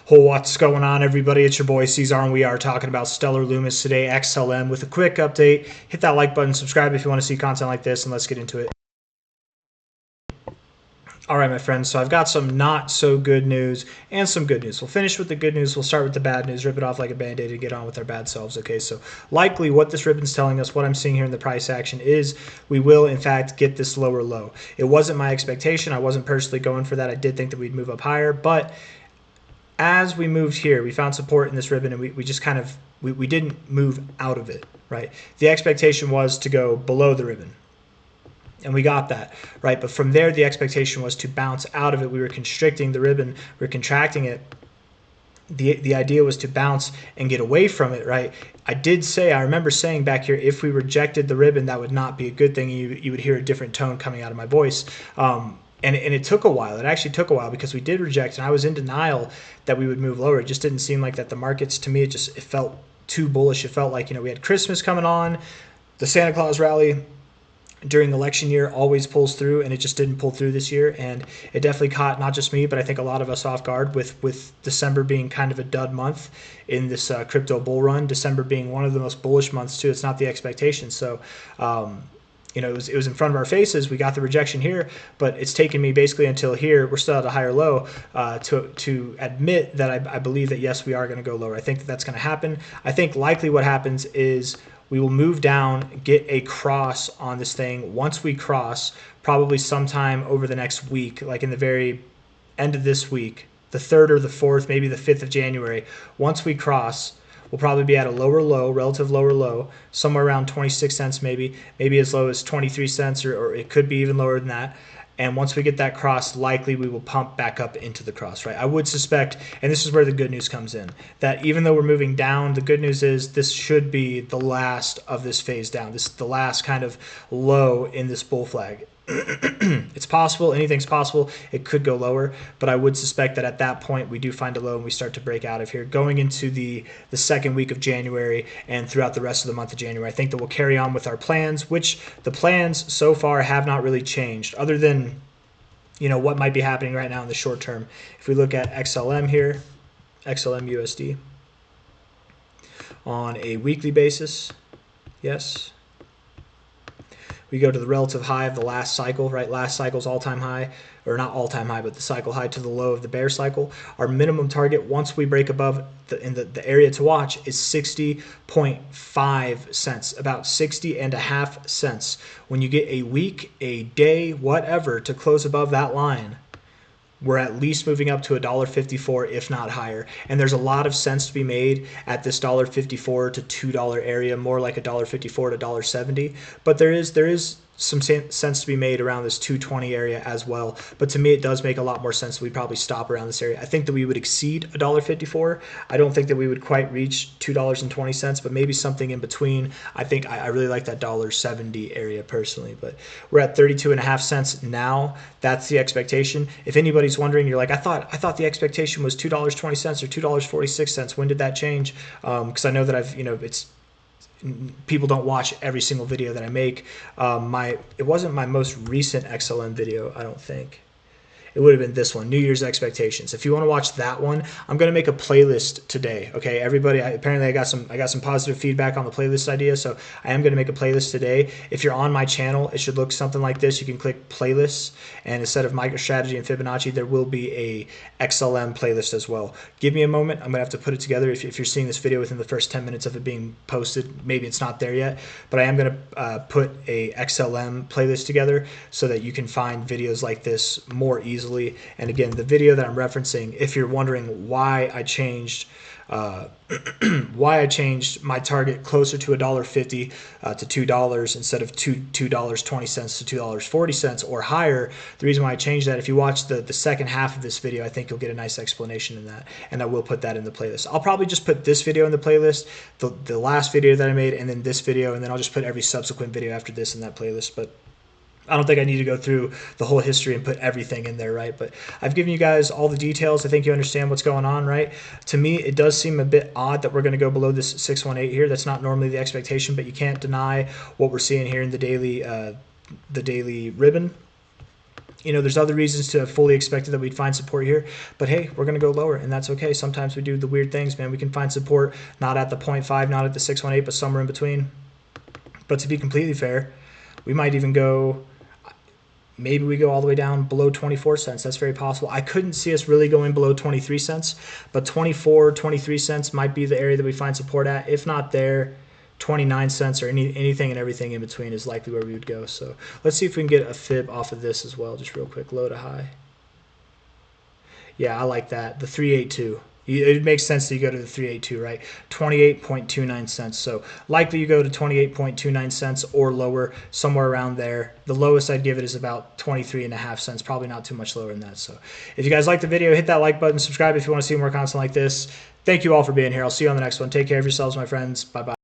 What's going on, everybody? It's your boy C-Zar, and we are talking about Stellar Lumens today, XLM, with a quick update. Hit that like button, subscribe if you want to see content like this, and let's get into it. All right, my friends, so I've got some not so good news and some good news. We'll finish with the good news. We'll start with the bad news, rip it off like a Band-Aid and get on with our bad selves. Okay, so likely what this ribbon's telling us, what I'm seeing here in the price action is we will, in fact, get this lower low. It wasn't my expectation. I wasn't personally going for that. I did think that we'd move up higher, but as we moved here, we found support in this ribbon, and we just kind of, we didn't move out of it, right? The expectation was to go below the ribbon, and we got that, right? But from there, the expectation was to bounce out of it. We were constricting the ribbon, we were contracting it. The idea was to bounce and get away from it, right? I remember saying back here, if we rejected the ribbon, that would not be a good thing. You would hear a different tone coming out of my voice. And it took a while. It actually took a while because we did reject, and I was in denial that we would move lower. It just didn't seem like that. The markets, to me, it felt too bullish. It felt like, we had Christmas coming on, the Santa Claus rally during election year always pulls through, and it just didn't pull through this year. And it definitely caught not just me, but I think a lot of us off guard with December being kind of a dud month in this crypto bull run. December being one of the most bullish months too. It's not the expectation. So it was in front of our faces. We got the rejection here, but it's taken me basically until here. We're still at a higher low to admit that I believe that, yes, we are going to go lower. I think that's going to happen. I think likely what happens is we will move down, get a cross on this thing. Once we cross, probably sometime over the next week, like in the very end of this week, the 3rd or the 4th, maybe the 5th of January, once we cross, we'll probably be at a lower low, relative lower low, somewhere around 26 cents maybe as low as 23 cents, or it could be even lower than that. And once we get that cross, likely we will pump back up into the cross, right? I would suspect, and this is where the good news comes in, that even though we're moving down, the good news is this should be the last of this phase down. This is the last kind of low in this bull flag. It's possible, anything's possible. It could go lower, but I would suspect that at that point we do find a low and we start to break out of here going into the second week of January and throughout the rest of the month of January. I think that we'll carry on with our plans, which the plans so far have not really changed other than what might be happening right now in the short term. If we look at XLM here, XLM USD on a weekly basis, yes, we go to the relative high of the last cycle, right? Last cycle's all-time high, or not all-time high, but the cycle high to the low of the bear cycle. Our minimum target, once we break above the area to watch, is 60.5 cents, about 60.5 cents. When you get a week, a day, whatever, to close above that line, we're at least moving up to $1.54, if not higher. And there's a lot of sense to be made at this $1.54 to $2 area, more like $1.54 to $1.70. But there is some sense to be made around this 220 area as well. But to me, it does make a lot more sense that we probably stop around this area. I think that we would exceed $1.54. I don't think that we would quite reach $2.20, but maybe something in between. I think I really like that $1.70 area personally, but we're at 32.5 cents now. That's the expectation. If anybody's wondering, you're like, I thought the expectation was $2.20 or $2.46. When did that change? Because I know that people don't watch every single video that I make. It wasn't my most recent XLM video, I don't think. It would have been this one, New Year's Expectations. If you want to watch that one, I'm going to make a playlist today. Okay, everybody. Apparently, I got some positive feedback on the playlist idea, so I am going to make a playlist today. If you're on my channel, it should look something like this. You can click playlists, and instead of MicroStrategy and Fibonacci, there will be a XLM playlist as well. Give me a moment. I'm going to have to put it together. If you're seeing this video within the first 10 minutes of it being posted, maybe it's not there yet, but I am going to put a XLM playlist together so that you can find videos like this more easily. And again, the video that I'm referencing, if you're wondering why I changed my target closer to $1.50 to $2 instead of $2.20 to $2.40 or higher, the reason why I changed that, if you watch the second half of this video, I think you'll get a nice explanation in that, and I will put that in the playlist. I'll probably just put this video in the playlist, the last video that I made, and then this video, and then I'll just put every subsequent video after this in that playlist. But I don't think I need to go through the whole history and put everything in there, right? But I've given you guys all the details. I think you understand what's going on, right? To me, it does seem a bit odd that we're going to go below this 618 here. That's not normally the expectation, but you can't deny what we're seeing here in the daily ribbon. You know, there's other reasons to have fully expected that we'd find support here, but hey, we're going to go lower, and that's okay. Sometimes we do the weird things, man. We can find support not at the 0.5, not at the 618, but somewhere in between. But to be completely fair, we might even go, maybe we go all the way down below 24 cents. That's very possible. I couldn't see us really going below 23 cents, but 24, 23 cents might be the area that we find support at. If not there, 29 cents or anything and everything in between is likely where we would go. So let's see if we can get a fib off of this as well, just real quick, low to high. Yeah, I like that. The 382. It makes sense that you go to the 382, right? 28.29 cents. So likely you go to 28.29 cents or lower, somewhere around there. The lowest I'd give it is about 23.5 cents, probably not too much lower than that. So if you guys like the video, hit that like button, subscribe if you want to see more content like this. Thank you all for being here. I'll see you on the next one. Take care of yourselves, my friends. Bye-bye.